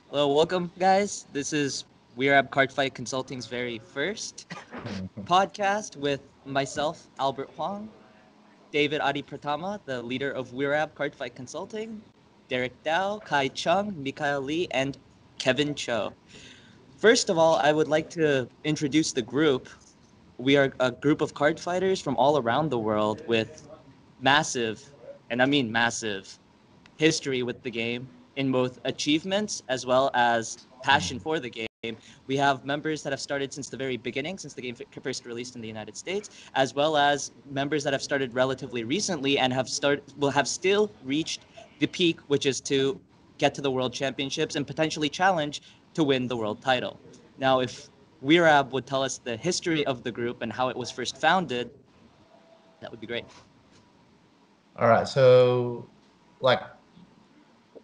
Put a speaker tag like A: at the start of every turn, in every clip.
A: Hello, welcome, guys. This is Weirab Cardfight Consulting's very first podcast with myself, Albert Huang, David Adi Pratama, the leader of Weirab Cardfight Consulting, Derek Dow, Kai Chung, Mikhail Lee, and Kevin Cho. First of all, I would like to introduce the group. We are a group of card fighters from all around the world with massive, and I mean massive, history with the game in both achievements as well as passion for the game. We have members that have started since the very beginning, since the game first released in the United States, as well as members that have started relatively recently and will have still reached the peak, which is to get to the World Championships and potentially challenge to win the world title. Now, if Weirab would tell us the history of the group and how it was first founded, that would be great.
B: All right, so like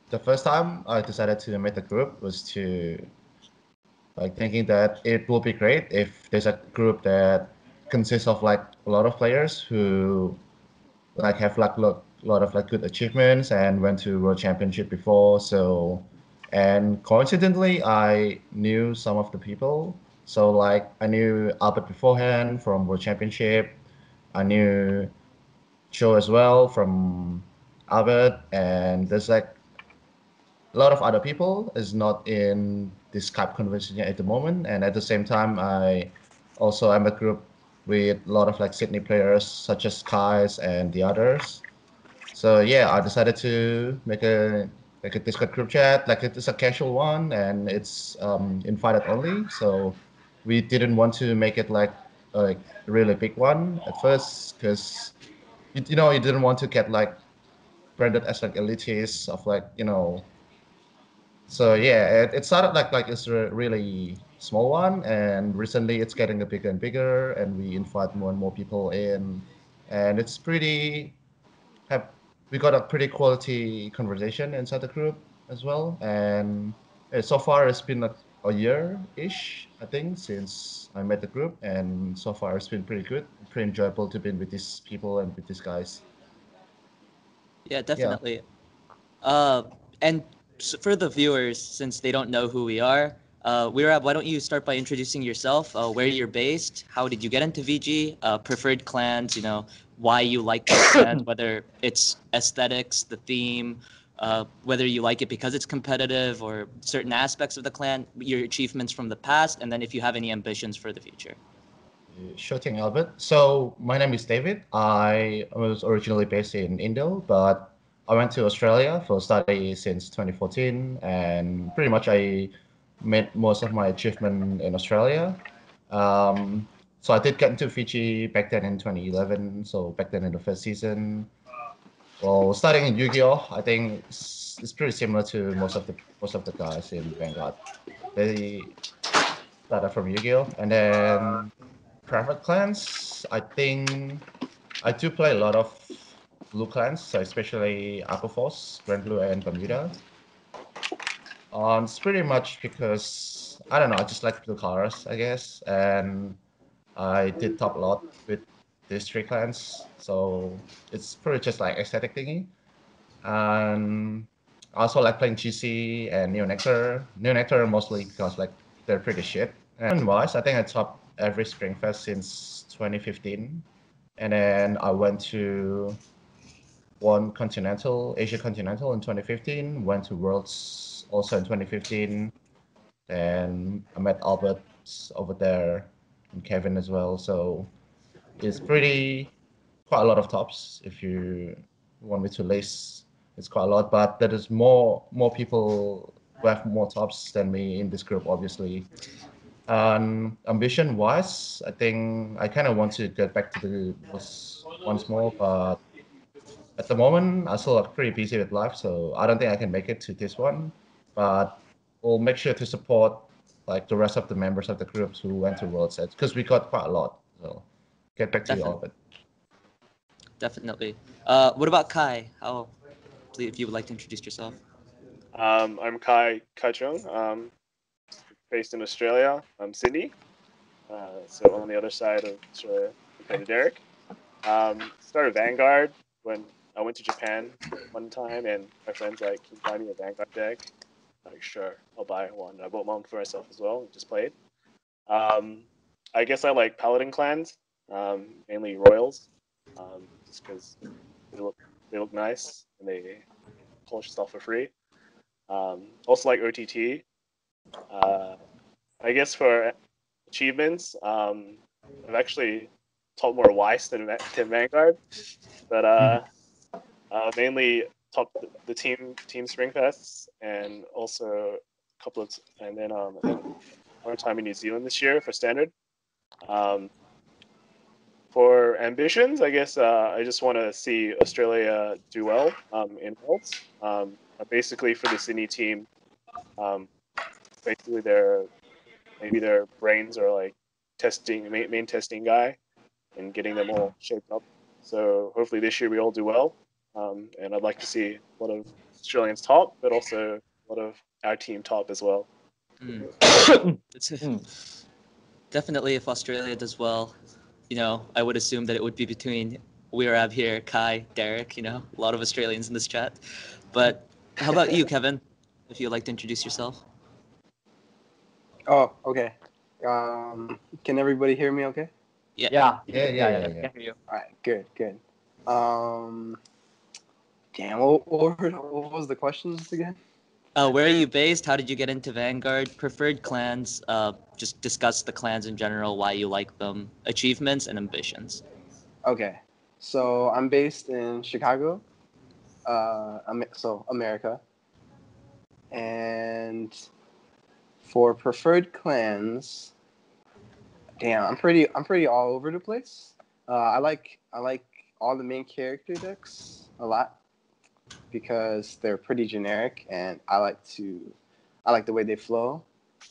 B: the first time I decided to make the group was to like thinking that it will be great if there's a group that consists of like a lot of players who like have like lot of like good achievements and went to world championship before. So and coincidentally, I knew some of the people. So like I knew Albert beforehand from world championship. I knew Cho as well from Albert, and there's like a lot of other people is not in this Skype conversation at the moment. And at the same time, I also am a group with a lot of like Sydney players such as Kais and the others. So yeah, I decided to make a Discord group chat. Like it's a casual one and it's invited only. So we didn't want to make it like a really big one at first because you didn't want to get like branded as like elitist of like so yeah, it started like it's a really small one, and recently it's getting a bigger and bigger, and we invite more and more people in, and it's pretty have we got a pretty quality conversation inside the group as well, and so far it's been like a year-ish, I think, since I met the group, and so far it's been pretty good, pretty enjoyable to be with these people and with these guys.
A: Yeah,
B: Yeah.
A: definitely. Uh, and for the viewers, since they don't know who we are, Weirab, why don't you start by introducing yourself, where you're based, how did you get into VG, preferred clans, why you like those clans, whether it's aesthetics, the theme, whether you like it because it's competitive or certain aspects of the clan, your achievements from the past, and then if you have any ambitions for the future.
B: Sure thing, Albert. So my name is David. I was originally based in Indo, but I went to Australia for study since 2014, and pretty much I made most of my achievement in Australia. Um, so I did get into Fiji back then in 2011. So back then in the first season, well, starting in Yu-Gi-Oh, I think it's pretty similar to most of the guys in Vanguard. They started from Yu-Gi-Oh, and then private clans, I think I do play a lot of blue clans, so especially Aquaforce, Grand Blue, and Bermuda. It's pretty much because I don't know, I just like blue colors, I guess, and I did top a lot with these three clans, so it's pretty just like aesthetic thingy. And I also like playing GC and Neo Nectar. Neo Nectar mostly because like they're pretty shit. And wise, I think I topped every Springfest since 2015. And then I went to one Continental, Asia Continental in 2015, went to Worlds also in 2015. Then I met Albert over there and Kevin as well. So it's pretty quite a lot of tops if you want me to list. It's quite a lot, but there is more people who have more tops than me in this group, obviously. Ambition wise, I think I kind of want to get back to the was once more, but at the moment I still like pretty busy with life, so I don't think I can make it to this one. But we'll make sure to support like the rest of the members of the groups who went to World Sets because we got quite a lot. So get back to you all
A: Definitely.
B: of it.
A: Definitely. What about Kai? Please, if you would like to introduce yourself.
C: I'm Kai Chung, based in Australia. I'm Sydney, so on the other side of Australia compared to Derek. Started Vanguard when I went to Japan one time, and my friends like, "Can you buy me a Vanguard deck?" like, sure, I'll buy one. I bought one for myself as well. Just played. I guess I like Paladin clans, mainly Royals, just because they look they look nice and they polish stuff for free. Also like OTT. I guess for achievements, I've actually taught more Weiss than Vanguard, but mainly top the team Spring Fests and also a couple of and then I think one time in New Zealand this year for standard. Um, for ambitions, I guess I just want to see Australia do well in Worlds. Basically for the Sydney team, um, basically maybe their brains are like testing main testing guy and getting them all shaped up. So hopefully this year we all do well. And I'd like to see a lot of Australians top, but also a lot of our team top as well.
A: It's definitely if Australia does well, I would assume that it would be between Weirab here, Kai, Derek, a lot of Australians in this chat. But how about you, Kevin? If you'd like to introduce yourself.
D: Oh, okay. Can everybody hear me okay?
A: Yeah.
B: Yeah.
A: I can hear you.
D: All right, good. Damn, what was the questions again?
A: Where are you based? How did you get into Vanguard? Preferred clans. Just discuss the clans in general, why you like them, achievements and ambitions.
D: Okay, so I'm based in Chicago, so America, and for preferred clans, damn, I'm pretty all over the place. I like all the main character decks a lot because they're pretty generic, and I like the way they flow.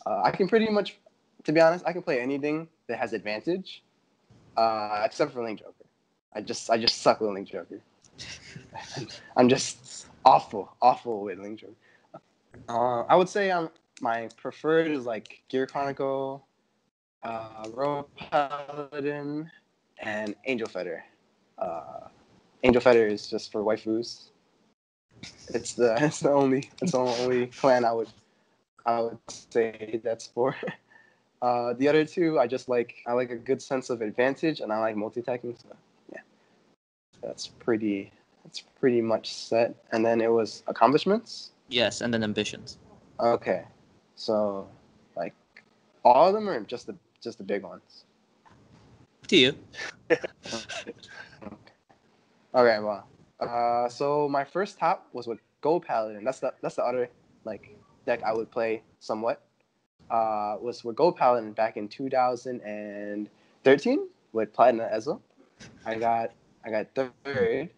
D: I can pretty much, to be honest, I can play anything that has advantage, except for Link Joker. I just suck with Link Joker. I'm just awful with Link Joker. I would say my preferred is like Gear Chronicle, Royal Paladin, and Angel Feather. Angel Feather is just for waifus. It's the only clan I would say that's for. The other two, I like a good sense of advantage, and I like multitasking. So yeah, that's pretty much set. And then it was accomplishments.
A: Yes, and then ambitions.
D: Okay, so like all of them are just the big ones.
A: To you.
D: Okay, well, so my first top was with Gold Paladin. That's the other like deck I would play somewhat. Was with Gold Paladin back in 2013 with Platinum Ezreal. I got third,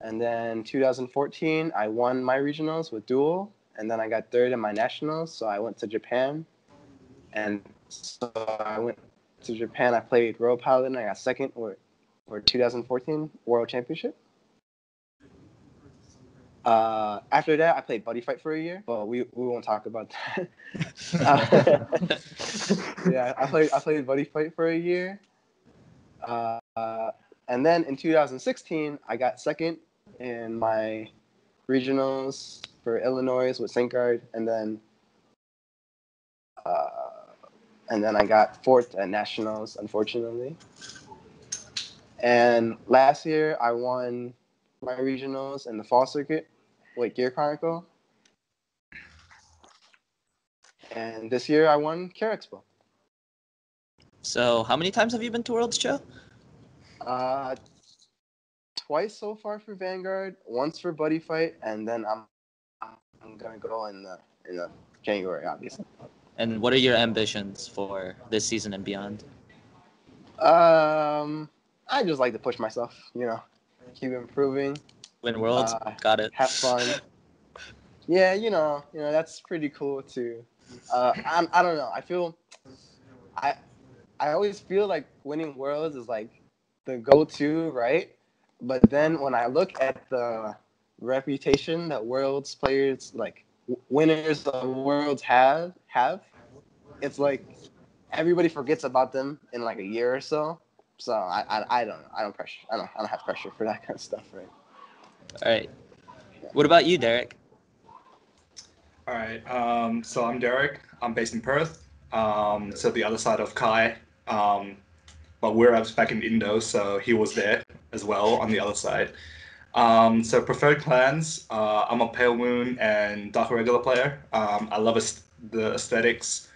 D: and then 2014 I won my regionals with Duel, and then I got third in my nationals. So I went to Japan, and so I went to Japan. I played Royal Paladin. I got second or 2014 World Championship. After that, I played Buddy Fight for a year, but we won't talk about that. Yeah, I played Buddy Fight for a year, and then in 2016, I got second in my regionals for Illinois with St. Guard, and then I got fourth at nationals, unfortunately. And last year, I won my regionals in the fall circuit with Gear Chronicle. And this year, I won Care Expo.
A: So how many times have you been to Worlds, Joe?
D: Twice so far for Vanguard, once for Buddy Fight, and then I'm gonna go in the January, obviously.
A: And what are your ambitions for this season and beyond?
D: I just like to push myself, keep improving,
A: Win Worlds? Got it.
D: have fun. Yeah, that's pretty cool too. I don't know. I I always feel like winning Worlds is like the go-to, right? But then when I look at the reputation that Worlds players, like winners of Worlds have, it's like everybody forgets about them in like a year or so. So I don't know. I don't have pressure for that kind of stuff, right?
A: All right. What about you, Derek?
E: All right. So I'm Derek. I'm based in Perth. So the other side of Kai. Um, but we're back in Indo, so he was there as well on the other side. So preferred clans. I'm a Pale Moon and Dark Regular player. I love the aesthetics.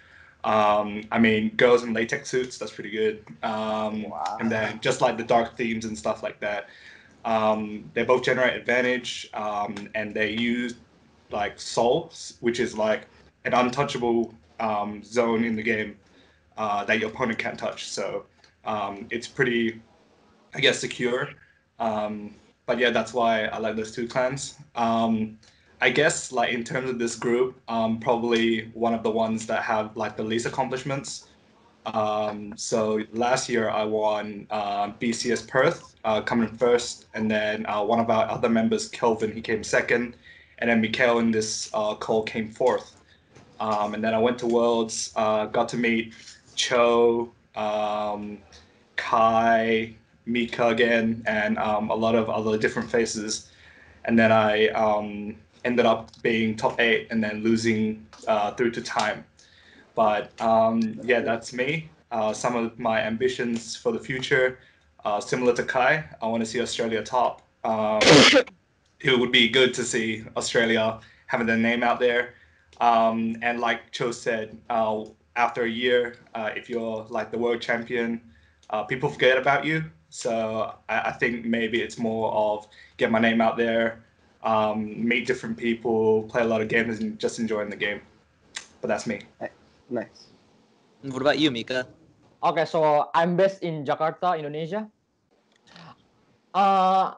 E: I mean, girls in latex suits. That's pretty good.
D: Wow.
E: And then just like the dark themes and stuff like that. They both generate advantage, and they use like souls, which is like an untouchable zone in the game that your opponent can't touch. So it's pretty, I guess, secure. But yeah, that's why I like those two clans. I guess like in terms of this group, probably one of the ones that have like the least accomplishments. So last year I won BCS Perth, coming first, and then one of our other members, Kelvin, he came second, and then Mikhail in this call came fourth. And then I went to Worlds, got to meet Cho, Kai, Mika again, and a lot of other different faces. And then I ended up being top eight and then losing through to time. But yeah, that's me. Some of my ambitions for the future, similar to Kai, I want to see Australia top. It would be good to see Australia having their name out there. And like Cho said, after a year, if you're like the world champion, people forget about you. So I think maybe it's more of get my name out there, meet different people, play a lot of games, and just enjoying the game. But that's me.
D: Nice.
A: And what about you, Mika?
F: Okay, so I'm based in Jakarta, Indonesia. Uh,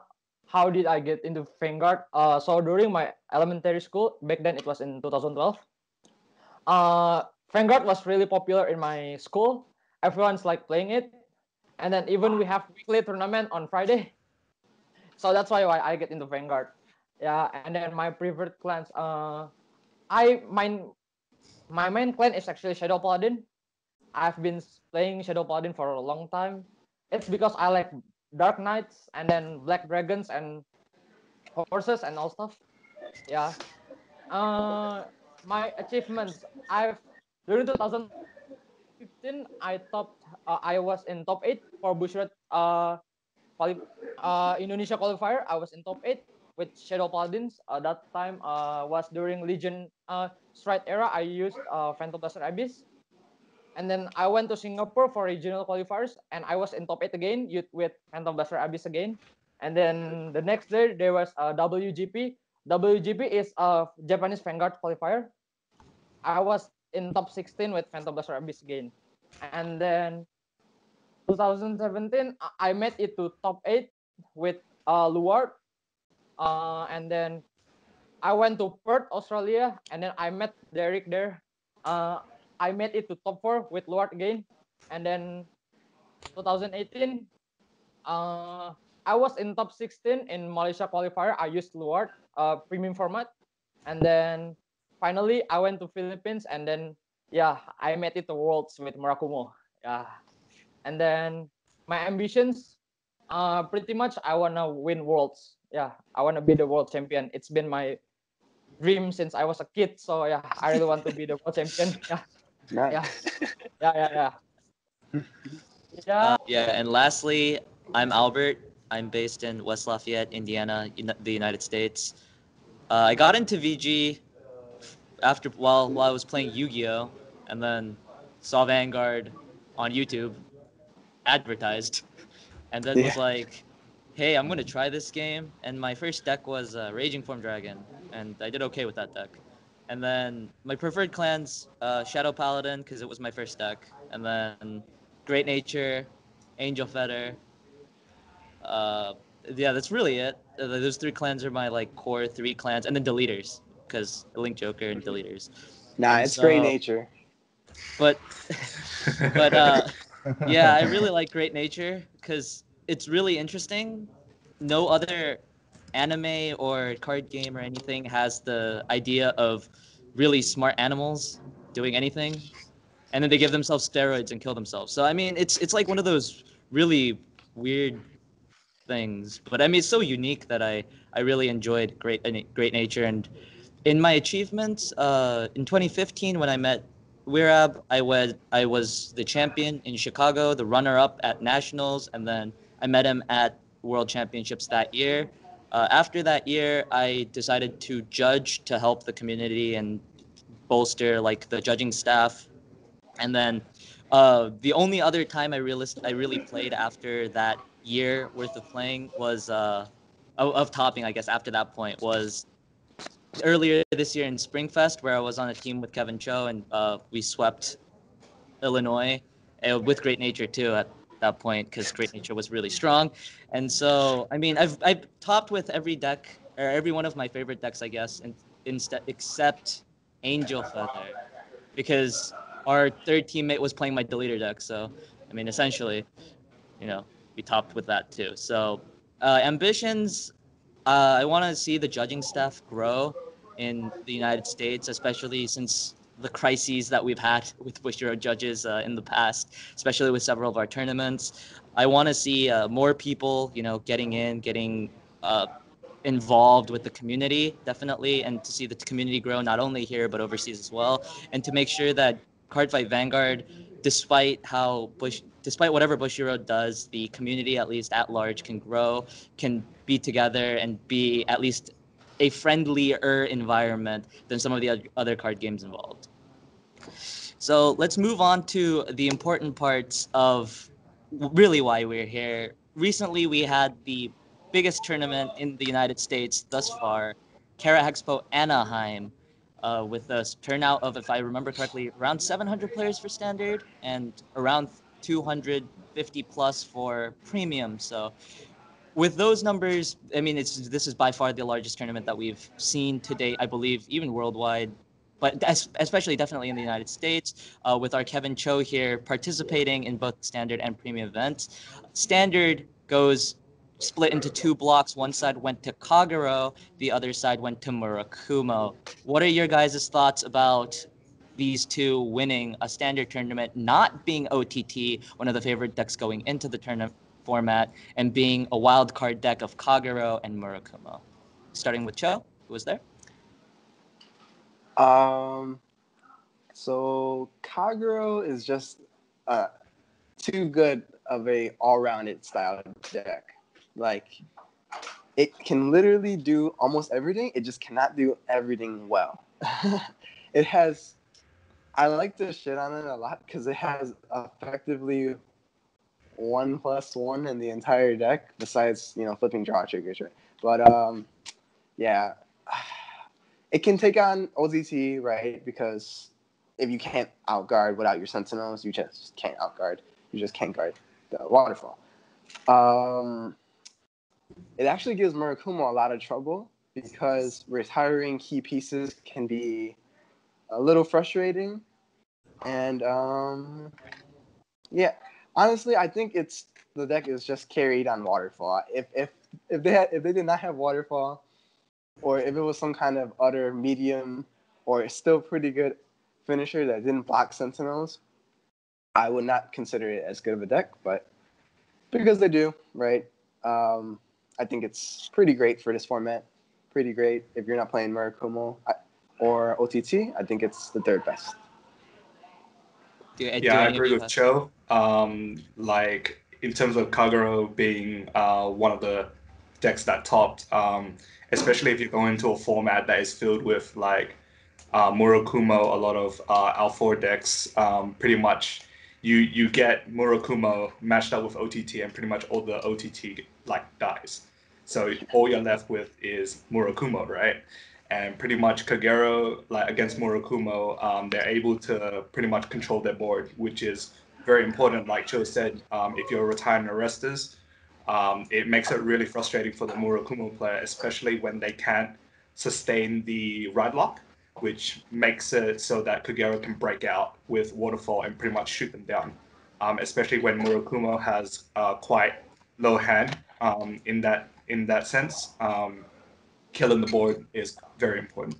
F: how did I get into Vanguard? So during my elementary school, back then it was in 2012. Vanguard was really popular in my school. Everyone's like playing it, and then even we have weekly tournament on Friday. So that's why I get into Vanguard. Yeah, and then my preferred clans. I my main clan is actually Shadow Paladin. I've been playing Shadow Paladin for a long time. It's because I like Dark Knights and then Black Dragons and horses and all stuff. Yeah. My achievements. I've during 2015 I was in top 8 for Bushrat Indonesia qualifier. I was in top 8 with Shadow Paladins. That time was during Legion Stride era. I used Phantom Blaster Abyss. And then I went to Singapore for regional qualifiers, and I was in top 8 again with Phantom Blaster Abyss again. And then the next day there was a WGP. WGP is a Japanese Vanguard qualifier. I was in top 16 with Phantom Blaster Abyss again. And then 2017 I made it to top 8 with Luard. And then I went to Perth, Australia, and then I met Derek there. I made it to top 4 with Luard again. And then 2018, I was in top 16 in Malaysia qualifier. I used Luard premium format. And then finally I went to Philippines, and then yeah, I made it to Worlds with Murakumo. Yeah. And then my ambitions, pretty much I wanna win Worlds. Yeah, I wanna be the world champion. It's been my dream since I was a kid. So yeah, I really want to be the world champion. Yeah, yeah,
D: Nice.
F: yeah. Yeah.
A: Yeah, and lastly, I'm Albert. I'm based in West Lafayette, Indiana, the United States. I got into VG after while I was playing Yu-Gi-Oh, and then saw Vanguard on YouTube advertised, and then
D: Yeah.
A: was like, "Hey, I'm gonna try this game." And my first deck was Raging Form Dragon, and I did okay with that deck. And then my preferred clans, Shadow Paladin, because it was my first deck, and then Great Nature, Angel Feather. Uh, yeah, that's really it. Those three clans are my like core three clans, and then Deleters, because Link Joker and Deleters.
D: Nah,
A: And
D: it's great
A: so,
D: nature.
A: but but yeah, I really like Great Nature because it's really interesting. No other anime or card game or anything has the idea of really smart animals doing anything, and then they give themselves steroids and kill themselves. So I mean, it's like one of those really weird things, but I mean, it's so unique that I really enjoyed Great Nature, and in my achievements, in 2015 when I met Wirab, I was the champion in Chicago, the runner-up at nationals, and then I met him at World Championships that year. After that year, I decided to judge to help the community and bolster like the judging staff. And then the only other time I really played after that year worth of playing was of topping, I guess, after that point was earlier this year in Springfest, where I was on a team with Kevin Cho, and we swept Illinois with Great Nature too at that point because Great Nature was really strong. And so, I mean, I've topped with every deck or every one of my favorite decks, I guess, and instead except Angel Feather because our third teammate was playing my deleter deck. So, I mean, essentially, we topped with that too. So, ambitions. I want to see the judging staff grow in the United States, especially since the crises that we've had with Bushiro judges in the past, especially with several of our tournaments. I want to see more people, getting involved with the community, definitely, and to see the community grow not only here but overseas as well, and to make sure that Cardfight Vanguard, despite whatever Bushiro does, the community at least at large can grow, can be together, and be at least a friendlier environment than some of the other card games involved. So let's move on to the important parts of really why we're here. Recently, we had the biggest tournament in the United States thus far, Kara Expo Anaheim, with a turnout of, if I remember correctly, around 700 players for standard and around 250 plus for premium. So with those numbers, I mean, this is by far the largest tournament that we've seen to date, I believe, even worldwide, but especially definitely in the United States, with our Kevin Cho here participating in both standard and premium events. Standard goes split into two blocks. One side went to Kagero, the other side went to Murakumo. What are your guys' thoughts about these two winning a standard tournament, not being OTT, one of the favorite decks going into the tournament format, and being a wild card deck of Kagero and Murakumo? Starting with Cho, who was there?
D: So Kagero is just too good of a all-rounded style deck. Like, it can literally do almost everything. It just cannot do everything well. It has. I like to shit on it a lot because it has effectively 1+1 in the entire deck, besides flipping draw triggers, right? But yeah, it can take on OZT, right? Because if you can't outguard without your Sentinels, you just can't outguard. You just can't guard the waterfall. It actually gives Murakumo a lot of trouble because retiring key pieces can be a little frustrating. And yeah, honestly, I think the deck is just carried on waterfall. If they did not have waterfall, or if it was some kind of other medium or still pretty good finisher that didn't block Sentinels, I would not consider it as good of a deck. But because they do, right? I think it's pretty great for this format. Pretty great if you're not playing Murakumo or OTT. I think it's the third best.
A: Do
E: Yeah, I
A: any of
E: agree
A: you
E: with
A: have?
E: Cho. Like in terms of Kagero being one of the decks that topped, especially if you go into a format that is filled with like Murakumo, a lot of L4 decks. Pretty much, you get Murakumo matched up with OTT, and pretty much all the OTT like dies. So all you're left with is Murakumo, right? And pretty much Kagero, like against Murakumo, they're able to pretty much control their board, which is very important. Like Cho said, if you're retiring Arrestas, it makes it really frustrating for the Murakumo player, especially when they can't sustain the ride lock, which makes it so that Kagero can break out with Waterfall and pretty much shoot them down. Especially when Murakumo has quite low hand in that sense. Killing the board is very important.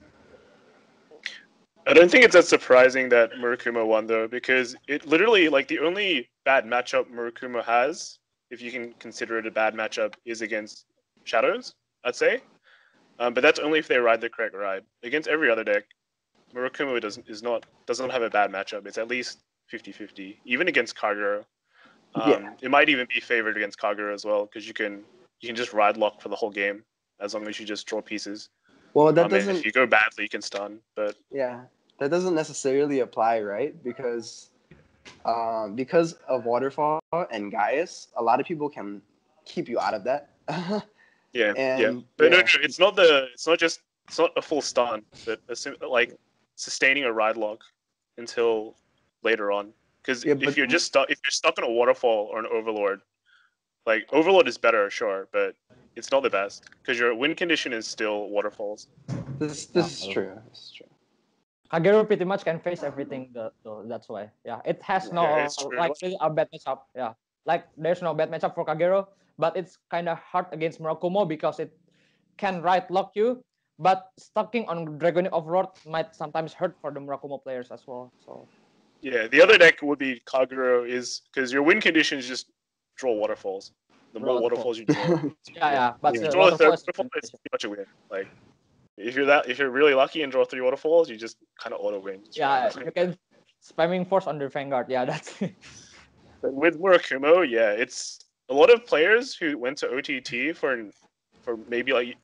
C: I don't think it's that surprising that Murakumo won though, because it literally like the only bad matchup Murakumo has, if you can consider it a bad matchup, is against Shadows, I'd say. but that's only if they ride the correct ride. Against every other deck, Murakumo doesn't have a bad matchup. It's at least 50-50. Even against Kagura,
D: Yeah.
C: it might even be favored against Kagura as well because you can just ride lock for the whole game as long as you just draw pieces.
D: Well, that
C: And if
D: doesn't.
C: you go badly, you can stun. But
D: Yeah, that doesn't necessarily apply, right? Because of Waterfall and Gaius, a lot of people can keep you out of that.
C: yeah,
D: And
C: but no,
D: yeah,
C: it's not a full stun, but like sustaining a ride lock until later on. Because
D: yeah,
C: if
D: but
C: if you're stuck on a waterfall or an overlord, like overlord is better, sure, but it's not the best because your win condition is still waterfalls.
D: this is true. This is true.
F: Kagero pretty much can face everything, that's why. Yeah, it has
C: Yeah,
F: no
C: it's true.
F: like really a bad matchup. Yeah, like there's no bad matchup for Kagero, but it's kind of hard against Murakumo because it can right lock you, but stacking on Dragonic Overlord might sometimes hurt for the Murakumo players as well. So
C: Yeah, the other deck would be Kaguro is because your win condition is just draw waterfalls. The more
F: waterfall.
C: waterfalls you draw,
F: Yeah, but
C: if you
F: still,
C: draw the
F: waterfall
C: third
F: is
C: waterfall, it's pretty much a win. Like if you're really lucky and draw 3 waterfalls, you just kind of auto win.
F: yeah, you can spamming force on the Vanguard. Yeah, that's it.
C: But with Murakumo, yeah, it's a lot of players who went to OTT for maybe like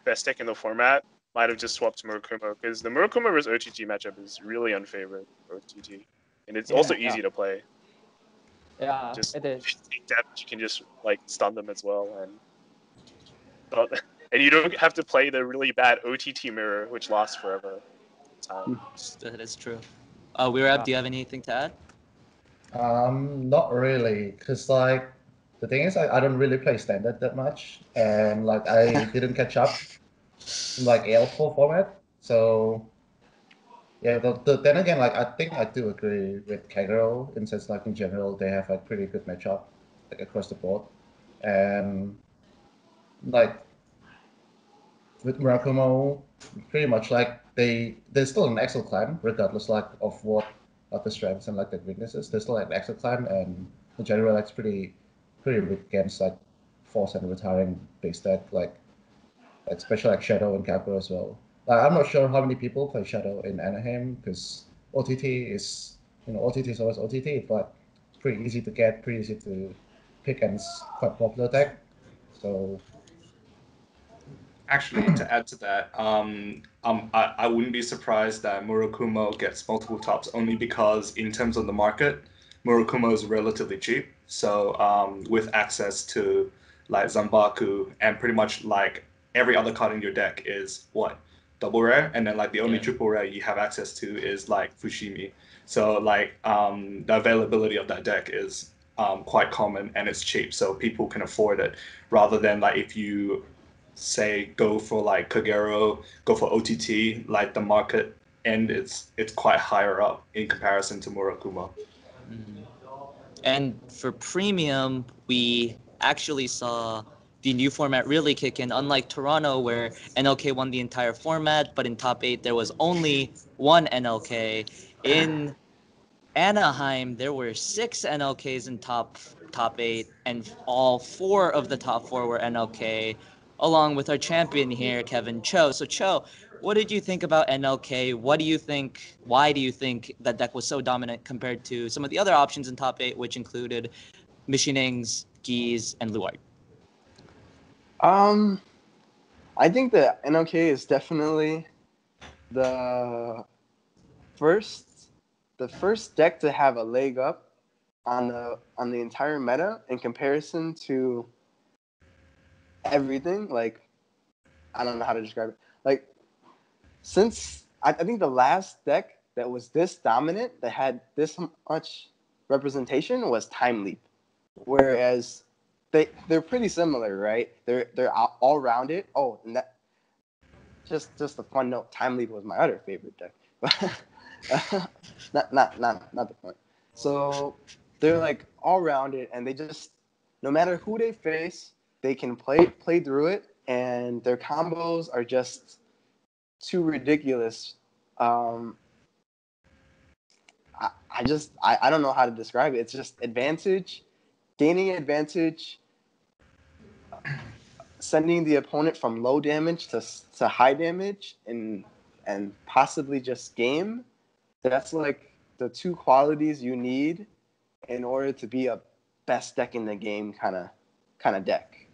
C: best deck in the format might have just swapped to Murakumo because the Murakumo versus OTT matchup is really unfavored for OTT, and it's also
F: Yeah.
C: easy to play.
F: Yeah,
C: Just
F: it is.
C: if you take damage, you can just like stun them as well, and you don't have to play the really bad OTT mirror, which lasts forever.
A: That is true. Weirab,
F: Yeah.
A: do you have anything to add?
B: Not really, because like the thing is, I don't really play standard that much, and like I didn't catch up in like L4 format. So yeah, then again, like I think I do agree with Kagero in sense like in general they have like pretty good matchup like across the board, and like with Murakumo, pretty much like they're still an Excel clan regardless like of what are the strengths and like the weaknesses. They're still like an Excel clan, and in general like it's pretty weak against like force and retiring base deck like especially like Shadow and Capra as well. I'm not sure how many people play Shadow in Anaheim because OTT is OTT is always OTT, but pretty easy to get, pretty easy to pick, and it's quite popular deck. So
E: Actually, to add to that, I wouldn't be surprised that Murakumo gets multiple tops only because, in terms of the market, Murakumo is relatively cheap. So, with access to like Zambaku and pretty much like every other card in your deck is what? Double rare, and then like the only
A: Yeah.
E: triple rare you have access to is like Fushimi. So, like, the availability of that deck is quite common and it's cheap, so people can afford it rather than like if you say go for like Kagero, go for OTT, like the market end it's quite higher up in comparison to Murakumo.
A: And for premium, we actually saw the new format really kick in, unlike Toronto, where NLK won the entire format, but in top 8, there was only one NLK. In Anaheim, there were 6 NLKs in top 8, and all 4 of the top 4 were NLK, along with our champion here, Kevin Cho. So Cho, what did you think about NLK? What do you think? Why do you think that deck was so dominant compared to some of the other options in top 8, which included Machinings, Geese, and Luard?
D: Um, I think that NOK is definitely the first deck to have a leg up on the entire meta in comparison to everything. Like, I don't know how to describe it. Like, since I think the last deck that was this dominant that had this much representation was Time Leap, whereas they're pretty similar, right? They're all rounded. Oh, and that just a fun note. Time Leap was my other favorite deck, but not the point. So they're like all rounded, and they just no matter who they face, they can play through it, and their combos are just too ridiculous. Um, I don't know how to describe it. It's just advantage, gaining advantage, sending the opponent from low damage to high damage and possibly just game. That's like the two qualities you need in order to be a best deck in the game kind of deck.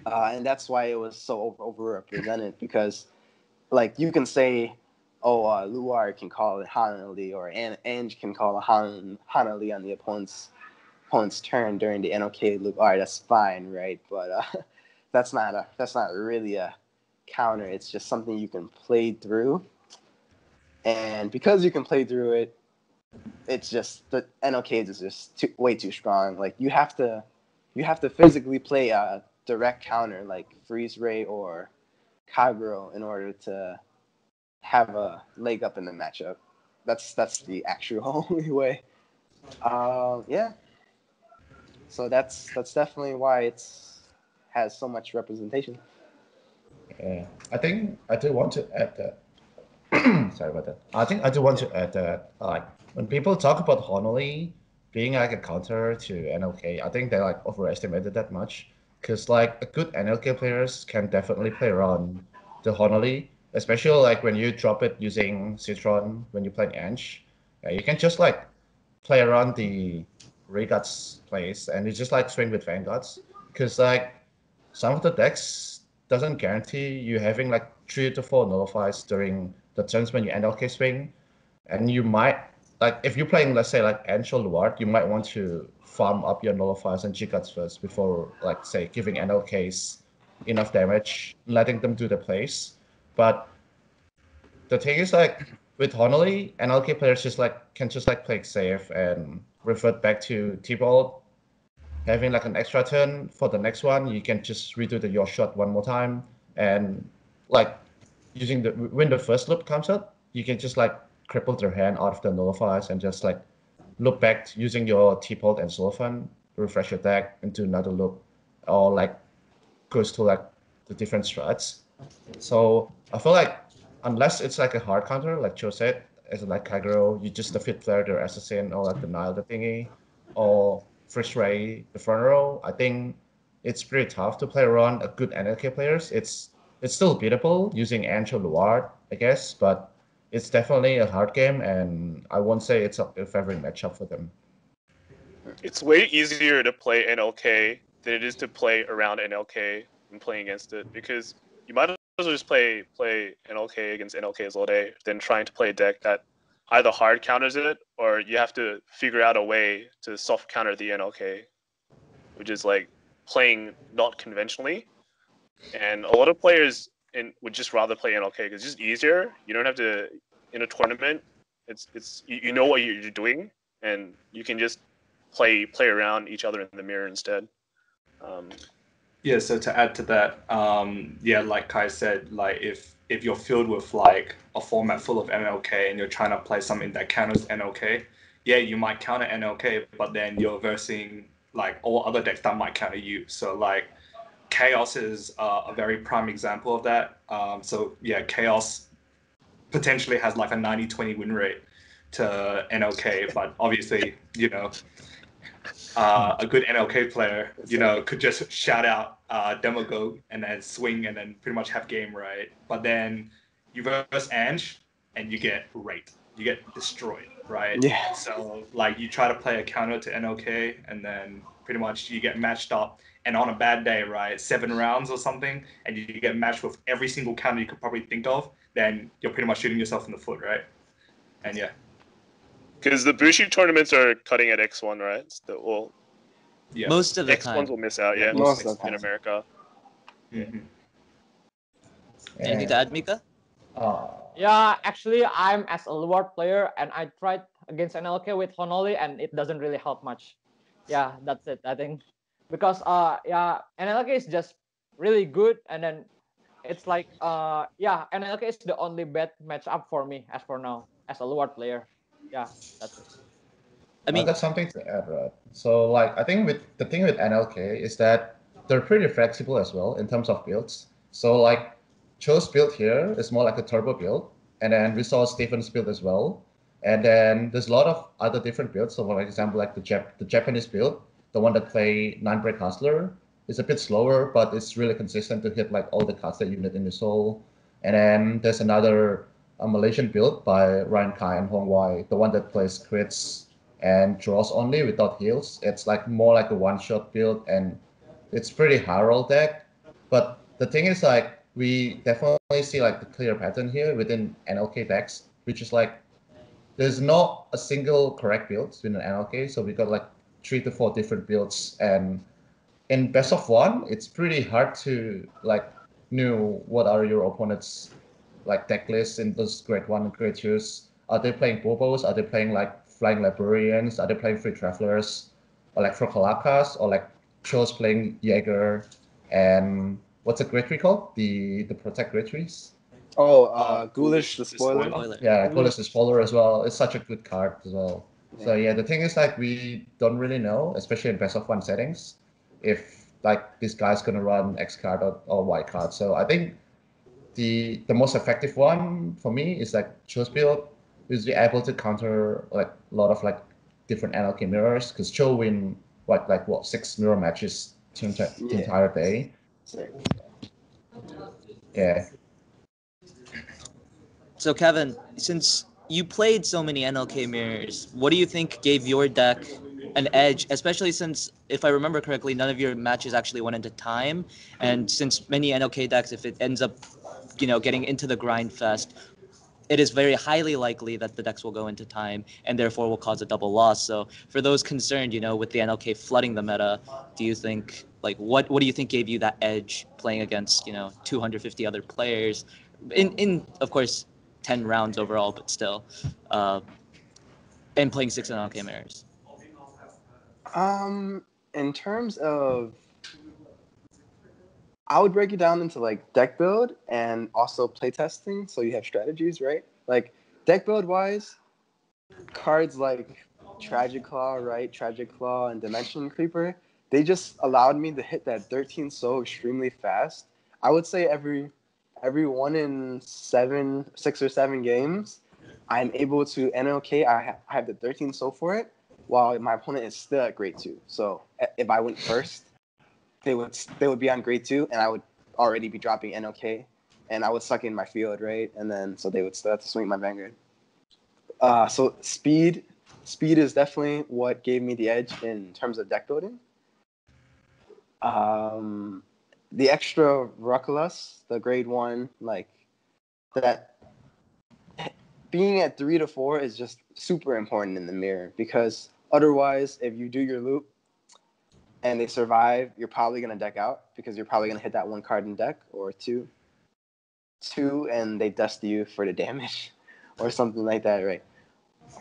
D: And that's why it was so overrepresented, because like you can say, oh, Luar can call it Hanali, or Ange can call it Hanali on the opponent's turn during the NOK loop. All right, that's fine, right? But that's not really a counter. It's just something you can play through, and because you can play through it, it's just the NOKs is just way too strong. Like you have to physically play a direct counter like Freeze Ray or Kagero in order to have a leg up in the matchup. That's the actual only way. Yeah. So that's definitely why it's has so much representation.
B: Yeah, I think I do want to add that. Sorry about that. I think I do want to add that, like, when people talk about Honolulu being like a counter to NLK, I think they like overestimated that much. Because like a good NLK players can definitely play around the Honolulu, especially like when you drop it using Citron when you play Ange. You can just like play around the Regat's place and you just like swing with Vanguards. Because like some of the decks doesn't guarantee you having like 3 to 4 nullifies during the turns when you NLK swing, and you might like if you're playing, let's say, like Angel Luard, you might want to farm up your nullifiers and G-Guts first before, like, say, giving NLKs enough damage, letting them do the plays. But the thing is, like, with Honolulu, NLK players just like can just like play it safe and revert back to T-Ball, having like an extra turn for the next one. You can just redo the your shot one more time, and like using the when the first loop comes up, you can just like cripple their hand out of the nullifiers and just like loop back using your T-Pult and Sullivan, refresh your deck into another loop, or like goes to like the different strats. So I feel like unless it's like a hard counter, like Joe said, as like Kagero, you just defeat flare their assassin or like the Nile the thingy, or Frisk Ray the front row. I think it's pretty tough to play around a good NLK players. It's still beatable using Angel Luard, I guess, but it's definitely a hard game, and I won't say it's a favorite matchup for them.
C: It's way easier to play NLK than it is to play around NLK and playing against it, because you might as well just play NLK against NLKs all day than trying to play a deck that either hard counters it or you have to figure out a way to soft counter the NLK, which is like playing not conventionally. And a lot of players would just rather play NLK because it's just easier. You don't have to in a tournament. It's you know what you're doing, and you can just play around each other in the mirror instead.
E: Yeah, so to add to that, yeah, like Kai said, like if you're filled with like a format full of NLK and you're trying to play something that counters NLK, yeah, you might counter NLK, but then you're versing like all other decks that might counter you. So like Chaos is a very prime example of that. So yeah, Chaos potentially has like a 90-20 win rate to NLK, but obviously, you know, a good NLK player, you know, could just shout out Demagogue and then swing and then pretty much have game, right? But then you verse Ange and you get raped. You get destroyed, right?
D: Yeah.
E: So, like, you try to play a counter to NLK and then pretty much you get matched up. And on a bad day, right, 7 rounds or something, and you get matched with every single counter you could probably think of, then you're pretty much shooting yourself in the foot, right? And yeah.
C: Because the Bushi tournaments are cutting at X1, right? Well,
E: Yeah.
A: Most of the
C: X1s
A: time.
C: will miss out, yeah,
D: Most of the
C: in
D: time.
C: America.
E: Mm-hmm.
A: Anything to add, Mika?
F: Yeah, actually, I'm as a Luard player, and I tried against NLK with Honolulu, and it doesn't really help much. Yeah, that's it. I think because yeah, NLK is just really good, and then it's like yeah, NLK is the only bad matchup for me as for now as a Luard player. Yeah, that's it.
A: I
B: I
A: mean,
B: got something to add, right? So, like, I think with the thing with NLK is that they're pretty flexible as well in terms of builds. So, like, Cho's build here is more like a turbo build, and then we saw Stephen's build as well. And then there's a lot of other different builds. So, for example, like the Japanese build, the one that play Nine Break Hustler, it's a bit slower, but it's really consistent to hit like all the cards that you need in the soul. And then there's another Malaysian build by Ryan Kai and Hong Wai, the one that plays crits and draws only without heals. It's like more like a one-shot build, and it's pretty high roll deck. But the thing is, like, we definitely see like the clear pattern here within NLK decks, which is like there's not a single correct build in an NLK. So we got like 3 to 4 different builds, and in best of one, it's pretty hard to like know what are your opponents like deck lists in those grade one and grade twos. Are they playing Bobos? Are they playing like flying librarians? Are they playing free travelers? Or like Frokalakas? Or like Cho's playing Jaeger? And what's a grade three called? The protect grade trees?
D: Oh, Ghoulish the spoiler.
A: Spoiler.
B: Yeah, Golas is Polar as well. It's such a good card as well. So yeah, the thing is like we don't really know, especially in best of one settings, if like this guy's gonna run X card or Y card. So I think the most effective one for me is like Cho's build is be able to counter like a lot of like different NLK mirrors because Cho win what 6 mirror matches the
D: Yeah.
B: entire day.
D: Sick.
B: Yeah.
A: So Kevin, since you played so many NLK mirrors, what do you think gave your deck an edge, especially since, if I remember correctly, none of your matches actually went into time, and since many NLK decks, if it ends up, getting into the grind fest, it is very highly likely that the decks will go into time and therefore will cause a double loss. So for those concerned, with the NLK flooding the meta, do you think what do you think gave you that edge playing against 250 other players in of course 10 rounds overall, but still, and playing 6 NLK mirrors?
D: In terms of, I would break it down into like deck build and also playtesting. So you have strategies, right? Like deck build wise, cards like Tragic Claw, right? Tragic Claw and Dimension Creeper, they just allowed me to hit that 13 so extremely fast. I would say every 1 in 7, 6 or 7 games, I'm able to NLK. I have the 13 so for it, while my opponent is still at grade 2. So if I went first, they would be on grade 2, and I would already be dropping NLK, and I would suck in my field, right? And then so they would still have to swing my Vanguard. So speed is definitely what gave me the edge in terms of deck building. The extra Ruckulus, the grade 1, like that, being at 3 to 4 is just super important in the mirror, because otherwise, if you do your loop and they survive, you're probably gonna deck out because you're probably gonna hit that 1 card in deck or two, and they dust you for the damage or something like that, right?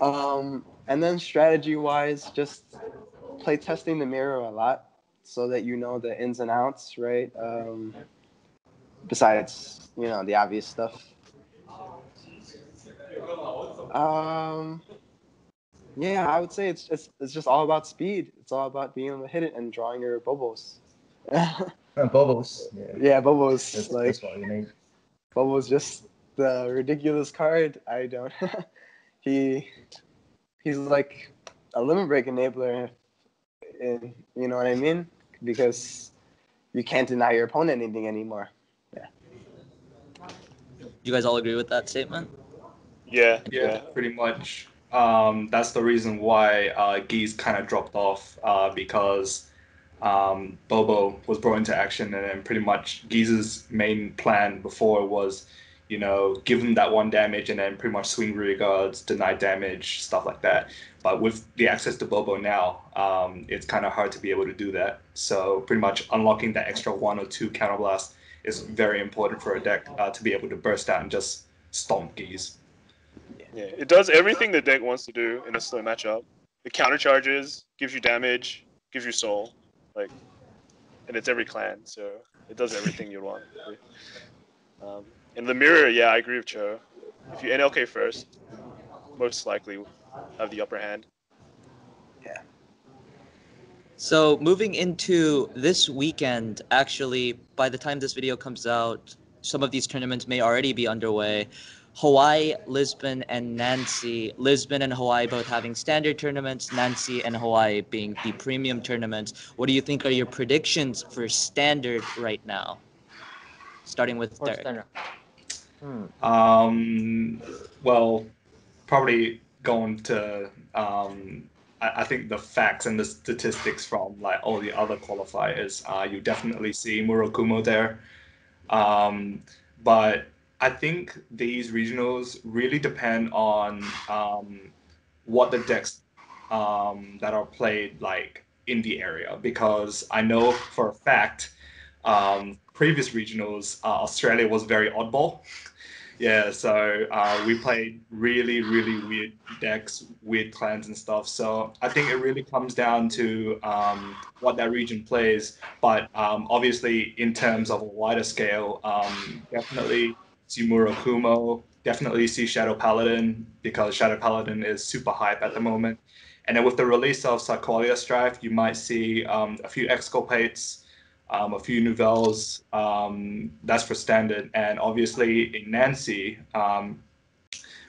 D: And then strategy wise, just play testing the mirror a lot so that you know the ins and outs, right? Besides, the obvious stuff. Yeah, I would say it's just all about speed. It's all about being able to hit it and drawing your bobos.
B: And Bobos. Yeah.
D: Yeah, bobos.
B: That's what you need.
D: Bobos just the ridiculous card. I don't. He's like a limit break enabler. You know what I mean? Because you can't deny your opponent anything anymore. Yeah.
A: You guys all agree with that statement?
C: Yeah,
E: Yeah, pretty much. That's the reason why Geese kind of dropped off because Bobo was brought into action, and then pretty much Geese's main plan before was, give him that 1 damage and then pretty much swing rear guards, deny damage, stuff like that. But with the access to Bobo now, it's kind of hard to be able to do that. So pretty much unlocking that extra 1 or 2 counterblast is very important for a deck to be able to burst out and just stomp Geese.
C: yeah. It does everything the deck wants to do in a slow matchup. It countercharges, gives you damage, gives you soul, like, and it's every clan, so it does everything you want. In the mirror, yeah, I agree with Cho. If you NLK first, you most likely have the upper hand.
D: Yeah.
A: So moving into this weekend, actually, by the time this video comes out, some of these tournaments may already be underway. Hawaii, Lisbon, and Nancy. Lisbon and Hawaii both having standard tournaments, Nancy and Hawaii being the premium tournaments. What do you think are your predictions for standard right now? Starting with
F: For
A: Derek.
F: standard.
E: Well, probably going to I think the facts and the statistics from like all the other qualifiers, you definitely see Murakumo there. But I think these regionals really depend on what the decks that are played like in the area, because I know for a fact previous regionals Australia was very oddball. Yeah, so we played really, really weird decks, weird clans and stuff. So I think it really comes down to what that region plays. But obviously, in terms of a wider scale, definitely see Murakumo, definitely see Shadow Paladin, because Shadow Paladin is super hype at the moment. And then with the release of Sarkoria Strife, you might see a few Exculpates, a few nouvelles. That's for standard, and obviously in Nancy,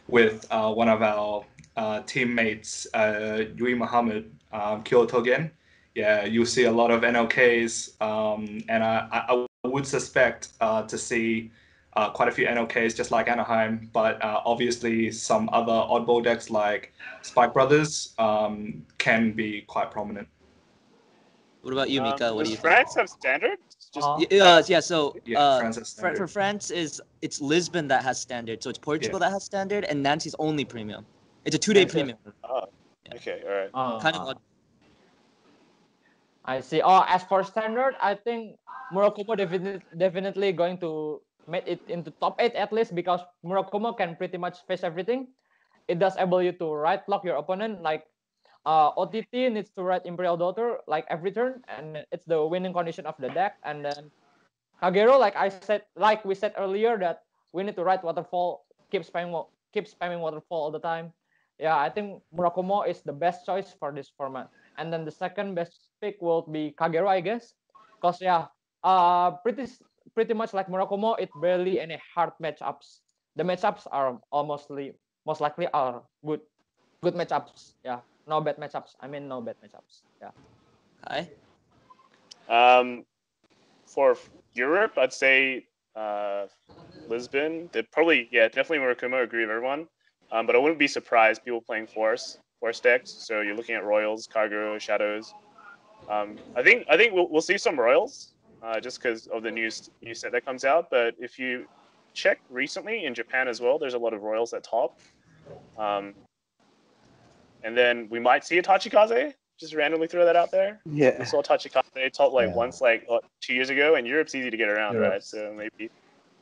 E: with one of our teammates, Yui Muhammad, Kyoto again. Yeah, you'll see a lot of NLKs, and I would suspect to see quite a few NLKs, just like Anaheim, but obviously some other oddball decks like Spike Brothers can be quite prominent.
A: What about you, Mika? What do
C: Does
A: you think?
C: France have standard? Just
A: Yeah, so
E: Yeah, France has
A: for
E: standard.
A: France it's Lisbon that has standard, so it's Portugal that has standard, and Nancy's only premium. It's a 2-day
F: Nancy has
A: premium.
C: oh, okay, all right.
A: Kind of odd.
F: I see. Oh, as for standard, I think Murakumo definitely going to make it into top 8 at least, because Murakumo can pretty much face everything. It does able you to right block your opponent, like OTT needs to write Imperial Daughter like every turn, and it's the winning condition of the deck. And then Kagero, like we said earlier, that we need to write Waterfall, keep spamming Waterfall all the time. Yeah, I think Murakumo is the best choice for this format. And then the second best pick will be Kagero, I guess, because yeah, pretty much like Murakumo, it barely any hard matchups. The matchups are most likely are good matchups. Yeah, no bad matchups. I mean, no bad matchups. Yeah.
A: Okay.
C: For Europe, I'd say Lisbon. They probably, yeah, definitely Murakumo. Agree with everyone. But I wouldn't be surprised people playing force decks. So you're looking at Royals, Kagero, Shadows. I think we'll see some Royals just because of the new set that comes out. But if you check recently in Japan as well, there's a lot of Royals at top. And then we might see a Tachikaze. Just randomly throw that out there.
D: Yeah.
C: We saw Tachikaze top like
B: Yeah.
C: once, like 2 years ago, and Europe's easy to get around,
B: Europe.
C: right? So maybe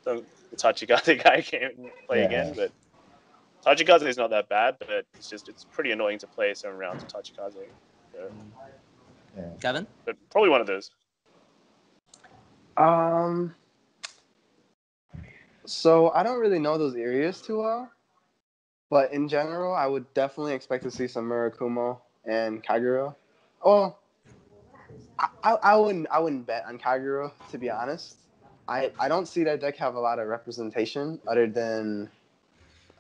C: the Tachikaze guy can't play
B: Yeah.
C: again. But Tachikaze is not that bad, but it's pretty annoying to play 7 rounds of Tachikaze. So,
B: Yeah.
A: Kevin?
C: but probably one of those.
D: So I don't really know those areas too well, but in general, I would definitely expect to see some Murakumo and Kagero. Oh, I wouldn't bet on Kagero, to be honest. I don't see that deck have a lot of representation other than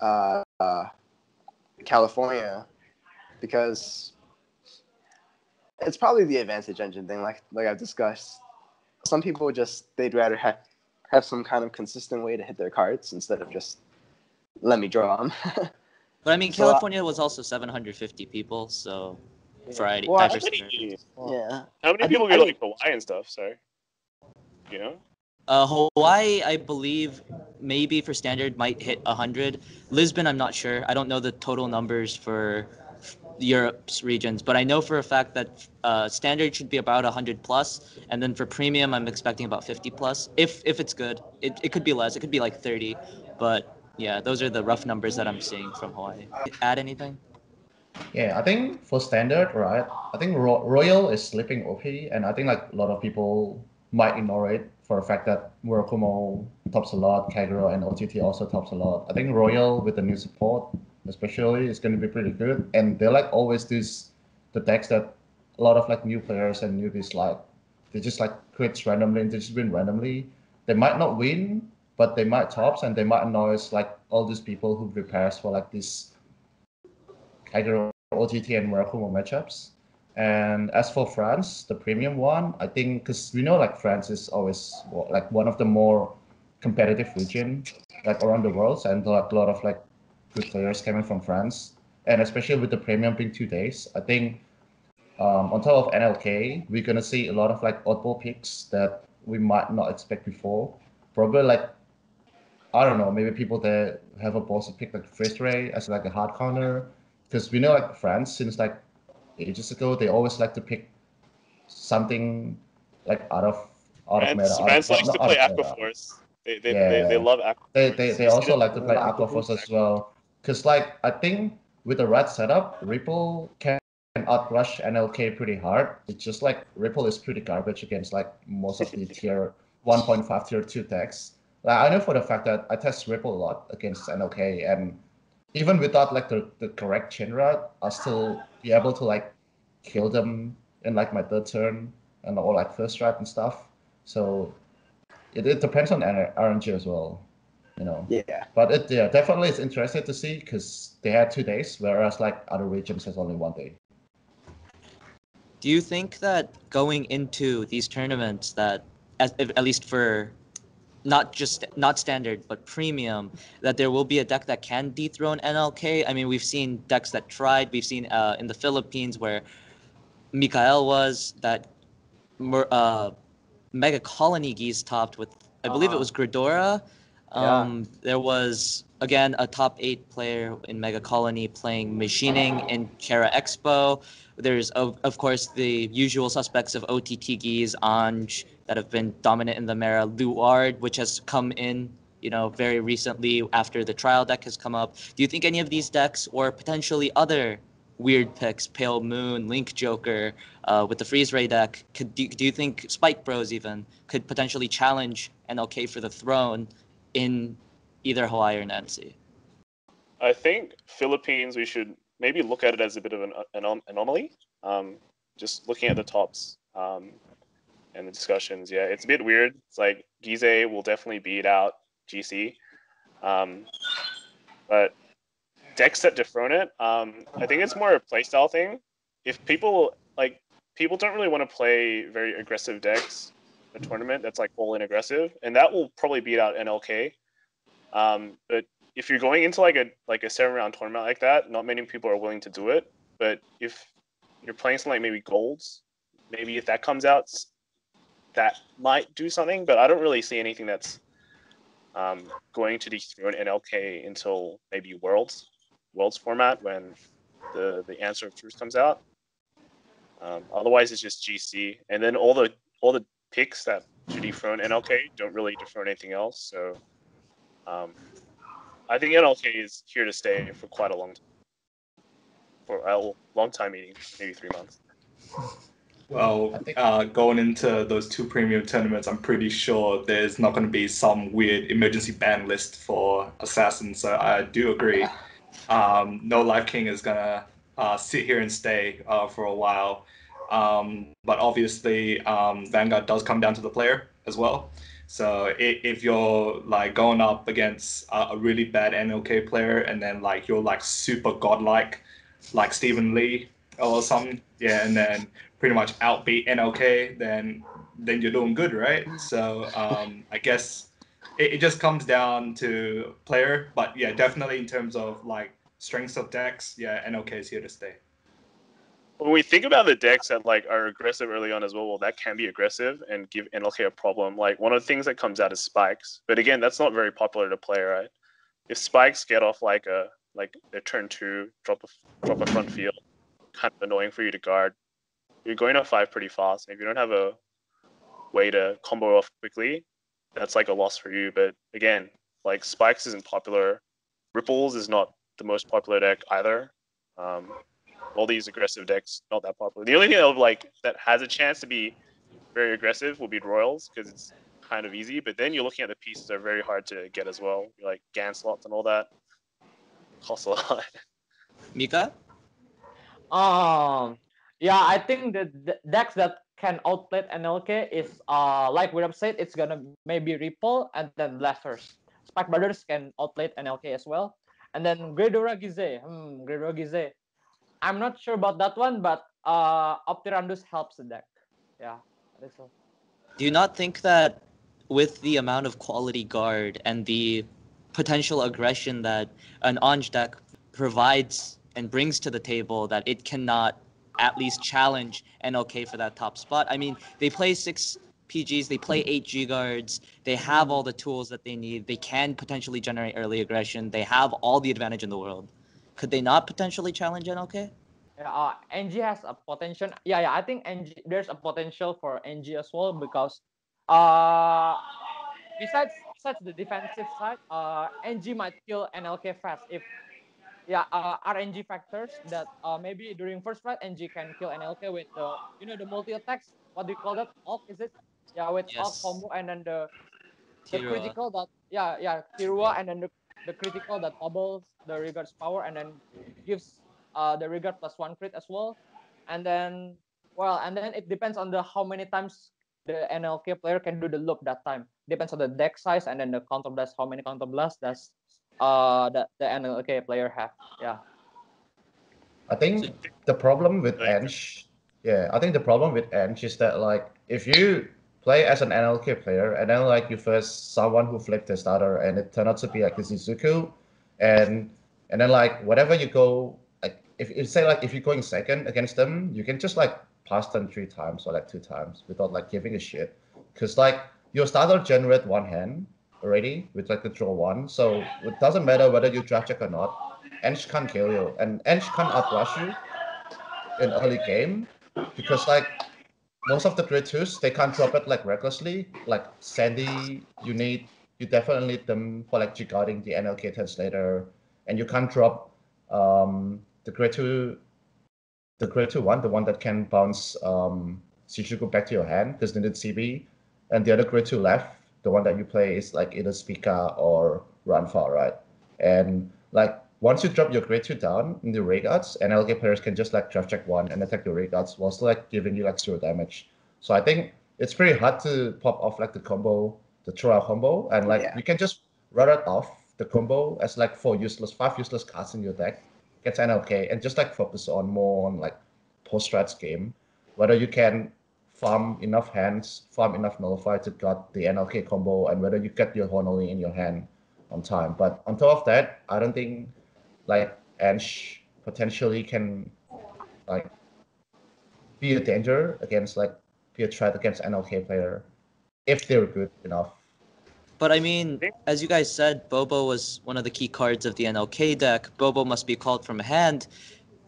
D: uh, California, because it's probably the advantage engine thing, like I've discussed. Some people they'd rather have some kind of consistent way to hit their cards instead of just let me draw them.
A: But I mean,
D: So,
A: California was also 750 people, so variety,
D: Well,
C: How
A: diversity.
C: many,
D: yeah.
C: how many people go to like Hawaii and stuff? Sorry, you know.
A: Hawaii, I believe, maybe for standard might hit 100. Lisbon, I'm not sure. I don't know the total numbers for Europe's regions, but I know for a fact that standard should be about 100 plus, and then for premium, I'm expecting about 50 plus. If it's good, it could be less. It could be like 30, but yeah, those are the rough numbers that I'm seeing from Hawaii. Add anything?
B: Yeah, I think for standard, right? I think Royal is slipping OP, and I think like a lot of people might ignore it for the fact that Murakumo tops a lot, Kagero and OTT also tops a lot. I think Royal with the new support, especially, is going to be pretty good. And they like always the decks that a lot of like new players and newbies like. They just like quits randomly and they just win randomly. They might not win, but they might tops and they might annoy us like all these people who prepares for like this Tiger OGT and Murakumo matchups. And as for France, the premium one, I think because we know like France is always like one of the more competitive region like around the world, and like a lot of like good players coming from France, and especially with the premium being 2 days, I think on top of NLK, we're gonna see a lot of like oddball picks that we might not expect before. Probably like I don't know, maybe people that have a boss pick like Freeze Ray as like a hard counter, because we know like France since like ages ago they always like to pick something like out of meta,
C: France likes
B: not
C: to
B: out
C: play
B: of meta.
C: Aquaforce. They
B: Yeah,
C: love Aquaforce.
B: they
C: You've seen
B: also
C: it
B: like to
C: before.
B: play
D: Love to
B: Aquaforce
D: do.
B: as well. Because like I think with the right setup, Ripple can outrush NLK pretty hard. It's just like Ripple is pretty garbage against like most of the tier 1.5, tier 2 decks. Like I know for the fact that I test Ripple a lot against NLK, and even without like the correct chain route, I'll still be able to like kill them in like my third turn and or like first strike and stuff. So it depends on RNG as well, you know.
D: Yeah.
B: But it yeah definitely it's interesting to see because they had 2 days, whereas like other regions has only 1 day.
A: Do you think that going into these tournaments that, at least for not standard but premium, that there will be a deck that can dethrone NLK? I mean, we've seen decks that tried. We've seen in the Philippines where Mikael was that Mega Colony Geese topped with, I believe it was Gridora.
F: Yeah.
A: There was again a top 8 player in Mega Colony playing Machining in Kara Expo. There's of course the usual suspects of OTT Geese, Anj, that have been dominant in the Mera, Luard, which has come in, very recently after the trial deck has come up. Do you think any of these decks or potentially other weird picks, Pale Moon, Link Joker, with the Freeze Ray deck, do you think Spike Bros even could potentially challenge NLK for the throne in either Hawaii or Nancy?
C: I think Philippines, we should maybe look at it as a bit of an anomaly. Just looking at the tops and the discussions, yeah, it's a bit weird. It's like Gize will definitely beat out GC, but decks that dethrone it, I think it's more a playstyle thing. If people don't really want to play very aggressive decks in a tournament that's like all in aggressive, and that will probably beat out NLK. But if you're going into like a 7-round tournament like that, not many people are willing to do it. But if you're playing something like maybe Golds, maybe if that comes out, that might do something. But I don't really see anything that's going to dethrone NLK until maybe Worlds format when the Answer of Truth comes out. Otherwise, it's just GC, and then all the picks that should dethrone NLK don't really dethrone anything else. So I think NLK is here to stay for quite a long time. For a long time, meaning maybe 3 months.
E: Well, going into those 2 premium tournaments, I'm pretty sure there's not going to be some weird emergency ban list for Assassin. So I do agree. No Life King is going to sit here and stay for a while. But obviously, Vanguard does come down to the player as well. So if you're like going up against a really bad NLK player and then like you're like super godlike, like Stephen Lee or something, yeah, and then pretty much outbeat NLK, then you're doing good, right? So I guess it just comes down to player, but yeah, definitely in terms of like strengths of decks, yeah, NLK is here to stay.
C: When we think about the decks that like are aggressive early on as well, that can be aggressive and give NLK a problem. Like one of the things that comes out is spikes, but again, that's not very popular to play, right? If spikes get off like a turn 2, drop a front field, kind of annoying for you to guard. You're going to 5 pretty fast. If you don't have a way to combo off quickly, that's like a loss for you. But again, like spikes isn't popular. Ripples is not the most popular deck either. All these aggressive decks not that popular. The only thing that has a chance to be very aggressive will be Royals because it's kind of easy. But then you're looking at the pieces that are very hard to get as well. You're like Ganslots and all that costs a lot.
A: Mika?
F: Yeah, I think the decks that can outplay NLK is like we have said, it's gonna maybe Ripple and then Blasters. Spike Brothers can outplay NLK as well. And then Greydora Gize. Greydora Gize. I'm not sure about that one, but Optirandus helps the deck. Yeah, that is all.
A: Do you not think that with the amount of quality guard and the potential aggression that an Anj deck provides and brings to the table, that it cannot at least challenge NLK for that top spot? I mean, they play 6 PGs, they play 8 G guards, they have all the tools that they need, they can potentially generate early aggression, they have all the advantage in the world. Could they not potentially challenge NLK?
F: Yeah, NG has a potential. Yeah, I think NG there's a potential for NG as well because uh besides the defensive side, NG might kill NLK fast if RNG factors that maybe during first fight NG can kill NLK with the multi attacks. What do you call that? Alt is it? Yeah, with alt
A: Yes,
F: combo and then the
A: Tirua.
F: critical that Kirua and then the critical that doubles the regards power and then gives the regard +1 crit as well. And then it depends on the how many times the NLK player can do the loop that time. Depends on the deck size and then the counter blast, how many counter blasts does the NLK player have. Yeah.
B: I
A: So,
B: think the problem with
C: Like,
B: Ench, yeah, I think the problem with Ench is that like if you play as an NLK player and then like you first someone who flipped the starter and it turned out to be like the Shizuku, and then like whatever you go like if say like if you're going second against them, you can just like pass them 3 times or like 2 times without like giving a shit, because like your starter generate one hand already with like the draw one, so it doesn't matter whether you draft check or not. Ench can't kill you, and Ench can't outrush you in early game because like most of the grade twos they can't drop it like recklessly. Like Sandy, you definitely need them for like guarding the NLK turns later, and you can't drop the grade two one, the one that can bounce Shichiku back to your hand because they need CB, and the other grade two left, the one that you play is like either Spica or Ranfa, right? And like once you drop your grade two down in the ray guards, NLK players can just like draft check one and attack your ray guards while still like giving you like 0 damage. So I think it's pretty hard to pop off like the combo, the throw out combo, and like
D: Yeah.
B: you can just run it off the combo as like 5 useless cards in your deck against NLK and just like focus on more on like post strats game, whether you can farm enough hands, farm enough nullify to got the NLK combo, and whether you get your Honoli in your hand on time. But on top of that, I don't think like Ansh potentially can like be a danger against like be a threat against NLK player if they're good enough.
A: but I mean, as you guys said, Bobo was one of the key cards of the NLK deck. Bobo must be called from hand.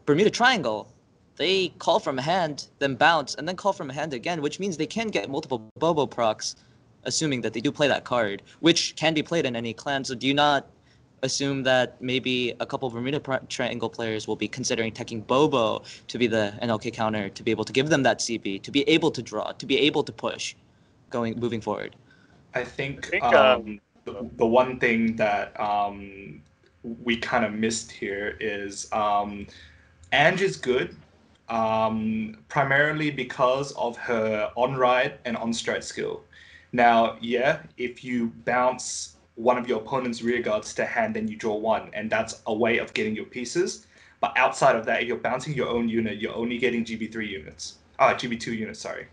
A: Bermuda Triangle, they call from hand, then bounce, and then call from hand again, which means they can get multiple Bobo procs, assuming that they do play that card, which can be played in any clan. So do you not assume that maybe a couple of Bermuda Triangle players will be considering taking Bobo to be the NLK counter, to be able to give them that CB, to be able to draw, to be able to push, moving forward?
E: I
C: I
E: think
C: think
E: the one thing that we kind of missed here is Ange is good, primarily because of her on ride and on strike skill. Now, yeah, if you bounce one of your opponent's rear guards to hand, then you draw one, and that's a way of getting your pieces. But outside of that, if you're bouncing your own unit, you're only getting GB3 units. GB2 units, sorry.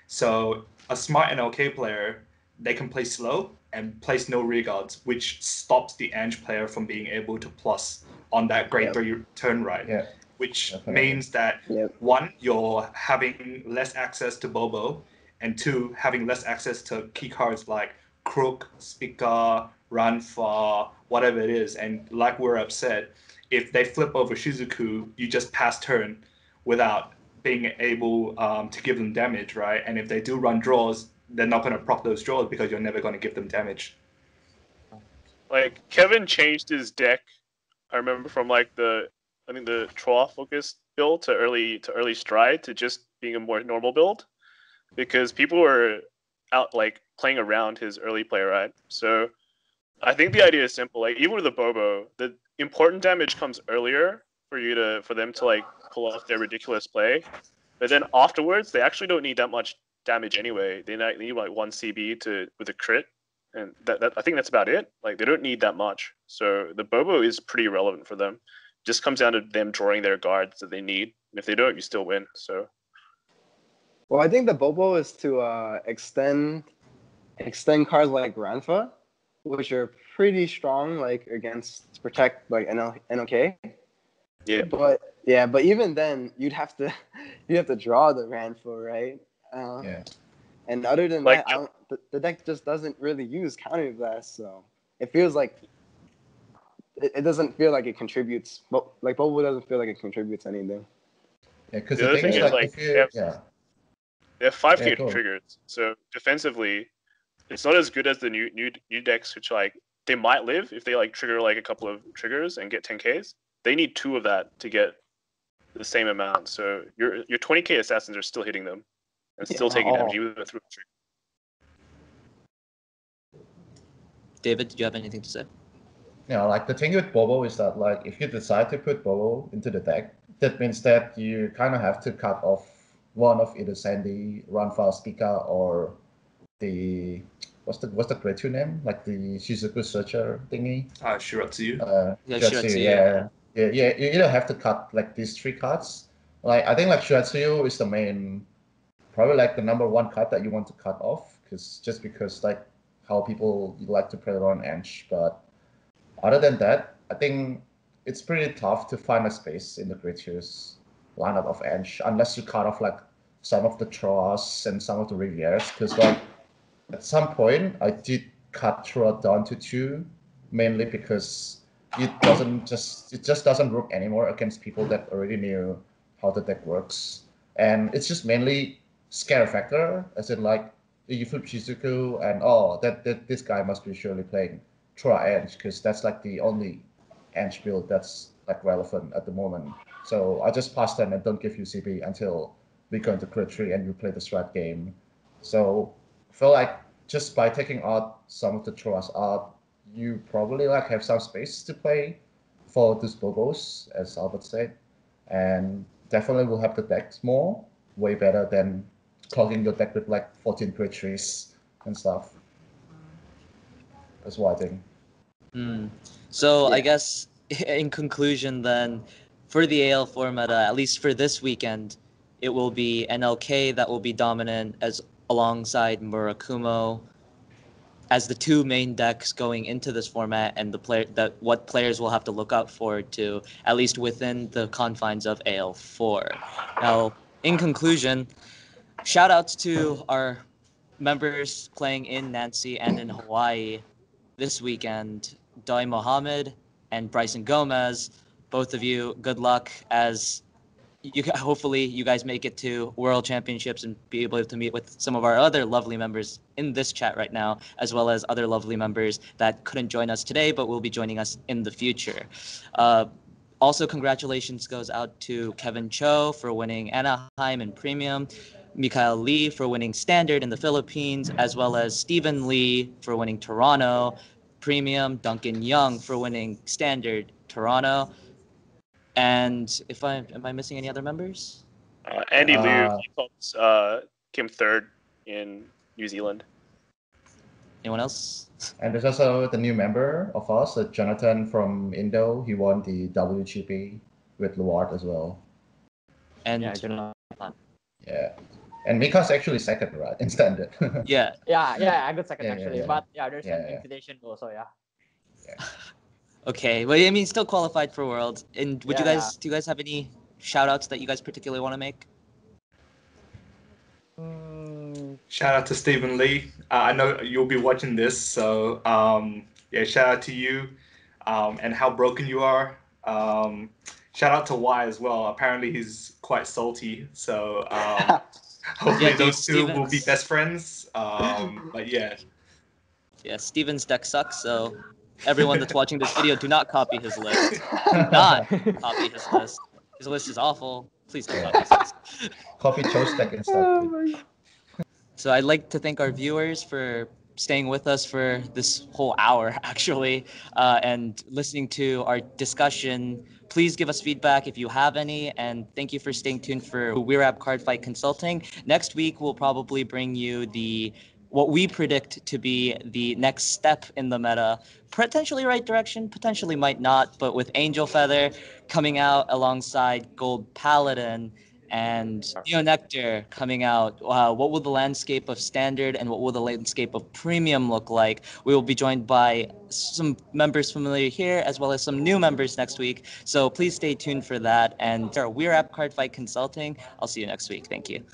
E: So a smart NLK player, they can play slow and place no rear guards, which stops the Ange player from being able to plus on that grade
D: Yep.
E: 3 turn right.
B: Yeah,
E: Which
B: definitely.
E: means that
D: Yep.
E: one, you're having less access to Bobo, and two, having less access to key cards like Crook, Spica, Ranfa, whatever it is. And like we're upset, if they flip over Shizuku, you just pass turn without being able to give them damage, right? And if they do run draws, they're not going to proc those draws because you're never going to give them damage.
C: like Kevin changed his deck. I remember from like I think the Troll focused build to early stride to just being a more normal build, because people were out like playing around his early play, right? So I think the idea is simple. Like even with the Bobo, the important damage comes earlier for them to like pull off their ridiculous play. But then afterwards, they actually don't need that much damage anyway. They need like one CB with a crit, and that I think that's about it. Like they don't need that much. So the Bobo is pretty irrelevant for them. Just comes down to them drawing their guards that they need. And if they don't, you still win. So
D: Well, I think the Bobo is to extend cards like Ranfa, which are pretty strong, like against to protect like NLK.
C: yeah,
D: But even then, you'd have to draw the Ranfa, right?
B: Yeah.
D: And other than
C: Like-
D: that, the deck just doesn't really use Counter Blast, so it feels like it doesn't feel like it contributes. But like Bobo doesn't feel like it contributes anything.
B: Yeah, because
C: The
B: the
C: other
B: thing
C: thing
B: is
C: is,
B: like
C: like,
B: if you
C: they have 5K
B: Yeah, go on.
C: triggers. So defensively, it's not as good as the new decks, which like they might live if they like trigger like a couple of triggers and get 10Ks. They need 2 of that to get the same amount. So your 20K assassins are still hitting them and still taking
F: Oh.
C: damage even through the trigger.
A: David, did you have anything to say?
B: like the thing with Bobo is that like if you decide to put Bobo into the deck, that means that you kind of have to cut off one of either Sandy, Run Fast Pika, or the what's the grade 2 name? Like the Shizuku Searcher thingy.
E: Shiratsu.
A: Yeah,
B: Shiratsu,
A: Shiratsu,
B: yeah. You either have to cut like these 3 cards. Like I think like Shiratsu is the main, probably like the number 1 card that you want to cut off, because like how people like to play around Ange. But other than that, I think it's pretty tough to find a space in the creatures lineup of Ange unless you cut off like some of the Troas and some of the Rivieras, because like at some point I did cut Troa down to 2, mainly because it just doesn't work anymore against people that already knew how the deck works. And it's just mainly scare factor, as in like you flip Shizuku and that this guy must be surely playing Troa Ange, because that's like the only Ange build that's like relevant at the moment. So I just pass them and don't give you CB until we go into Crit 3 and you play the strat game. So I feel like just by taking out some of the Troas out, you probably like have some space to play for these Bobos, as Albert said, and definitely will have the decks more, way better than clogging your deck with like 14 Crit 3s and stuff. That's what I think.
A: So I
D: Yeah.
A: guess in conclusion, then, for the AL format, at least for this weekend, it will be NLK that will be dominant as alongside Murakumo as the 2 main decks going into this format, and what players will have to look out for to at least within the confines of AL4. Now, in conclusion, shout outs to our members playing in Nancy and in Hawaii this weekend, Doi Mohammed and Bryson Gomez. Both of you, good luck as hopefully you guys make it to World Championships and be able to meet with some of our other lovely members in this chat right now, as well as other lovely members that couldn't join us today but will be joining us in the future. Also, congratulations goes out to Kevin Cho for winning Anaheim in Premium, Mikael Lee for winning Standard in the Philippines, as well as Stephen Lee for winning Toronto Premium, Duncan Young for winning Standard Toronto. And am I missing any other members?
C: Andy Liu,
B: Uh,
C: he tops, came 3rd in New Zealand.
A: Anyone else?
B: And there's also the new member of us, Jonathan from Indo. He won the WGP with Luard as well.
A: And
F: Yeah, Jonathan.
B: Yeah. And Mika's actually second, right, in standard.
A: yeah.
F: Yeah, I got second
B: Yeah,
F: actually.
B: yeah.
F: But yeah, there's an
B: Yeah.
F: invitation also, yeah.
A: Okay, but I mean, still qualified for Worlds. And do you
F: Yeah.
A: guys have any shout outs that you guys particularly want to make?
E: Shout out to Stephen Lee. I know you'll be watching this, so yeah, shout out to you and how broken you are. Shout out to Y as well. Apparently he's quite salty, so hopefully
A: Yeah, dude,
E: those 2 will be
A: Stevens.
E: best friends. But yeah.
A: Yeah, Steven's deck sucks, so everyone that's watching this video, do not copy his list. Do not copy his list. His list is awful. Please don't copy his list.
B: Copy Cho's deck instead.
A: So I'd like to thank our viewers for staying with us for this whole hour, actually, and listening to our discussion. Please give us feedback if you have any, and thank you for staying tuned for We're Card Fight Consulting. Next week, we'll probably bring you the what we predict to be the next step in the meta. Potentially right direction, potentially might not, but with Angel Feather coming out alongside Gold Paladin and Neo Nectar coming out, what will the landscape of standard and what will the landscape of premium look like? We will be joined by some members familiar here as well as some new members next week. So please stay tuned for that. And we're at Cardfight Consulting. I'll see you next week. Thank you.